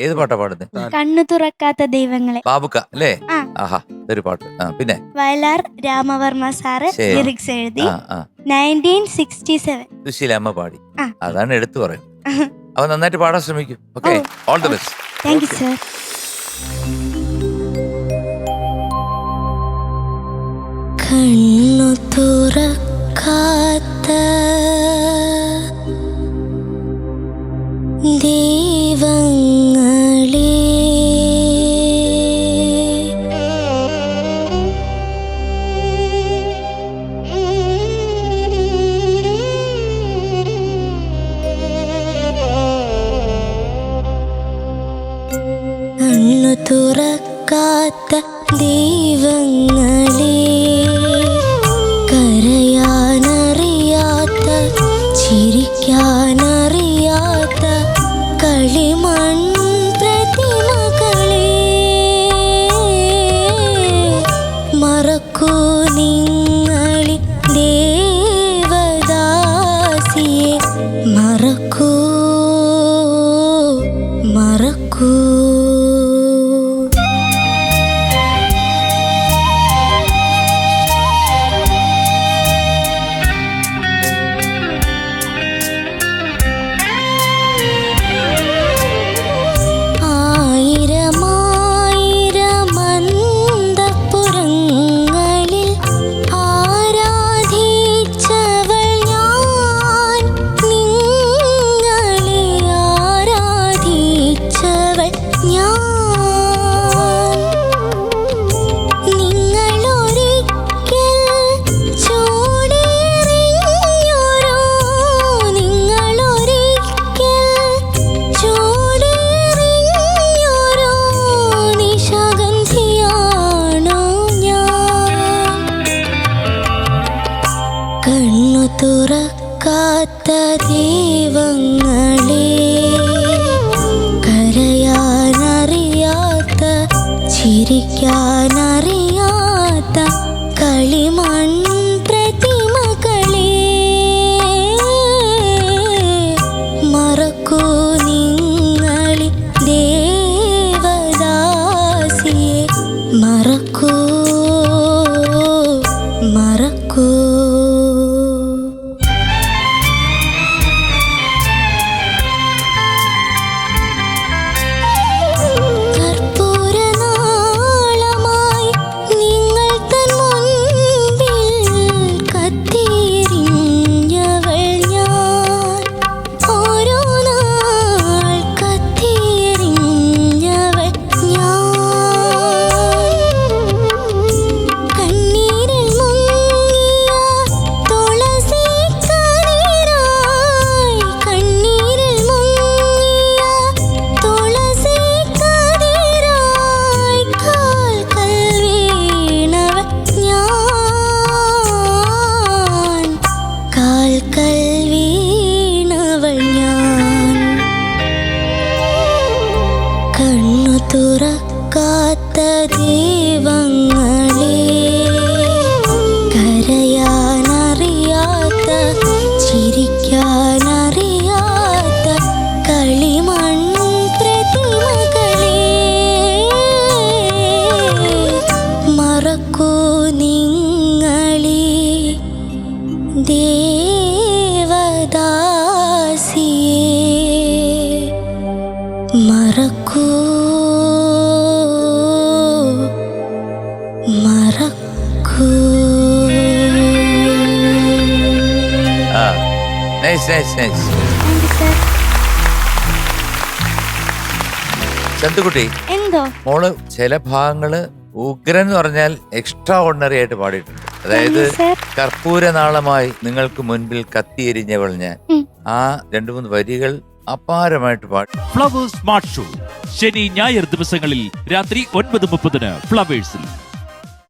ഏത് പാട്ടാ പാടുന്നത്? കണ്ണു തുറക്കാത്ത ദൈവങ്ങളെ. ബാബുക്ക അല്ലേ? ആ. ആഹാ, ഇതൊരു പാട്ട്. പിന്നെ വയലാർ രാമവർമ്മ സാറ് ശരി. ലിറിക്സ് എഴുതി. 1967. സുശീലാമ്മ പാടി. ആ. അതാണ് എടുത്തു പറയും. അപ്പൊ നന്നായിട്ട് പാടാൻ ശ്രമിക്കും. Okay, all the best. Thank you sir. കണ്ണു തുറക്കാത്ത ദൈവങ്ങളെ കണ്ണു തുറക്കാത്ത ദൈവങ്ങളെ കരയാനറിയാത്ത ചിരിക്കാനറിയാത്ത കളിമൺ പ്രതിമകളെ മറക്കൂ നിങ്ങളി ദേവദാസിയെ മറക്കൂ മറക്കൂ. കണ്ണു തുറക്കാത്ത ദൈവങ്ങളെ കരയാനറിയാത്ത ചിരിക്കാനറിയാത്ത കളിമൺ പ്രതിമകളെ മറക്കൂ നിങ്ങളി ദേവദാസിയെ മറക്കൂ മറക്കൂ. കണ്ണു തുറക്കാത്ത ദൈവങ്ങളെ കരയാനറിയാത്ത ചിരിക്കാനറിയാത്ത കളിമൺ പ്രതിമകളെ മറക്കൂ നിങ്ങളി ദേവദാസിയെ മറക്കൂ മറക്കൂ. ചന്തുകുട്ടി, എന്തോ മോള് ചില ഭാഗങ്ങള് ഉഗ്രൻ എന്ന് പറഞ്ഞാൽ എക്സ്ട്രാ ഓർഡിനറി ആയിട്ട് പാടിയിട്ടുണ്ട്. അതായത് കർപ്പൂരനാളമായി നിങ്ങൾക്ക് മുൻപിൽ കത്തിയെരിഞ്ഞവൾ ഞാൻ, ആ 2-3 വരികൾ അപാരമായിട്ട് പാടി. ഫ്ലവേഴ്സ് സ്മാർട്ട് ഷോ ശനി ഞായർ ദിവസങ്ങളിൽ രാത്രി 9:30 ഫ്ലവേഴ്സിൽ.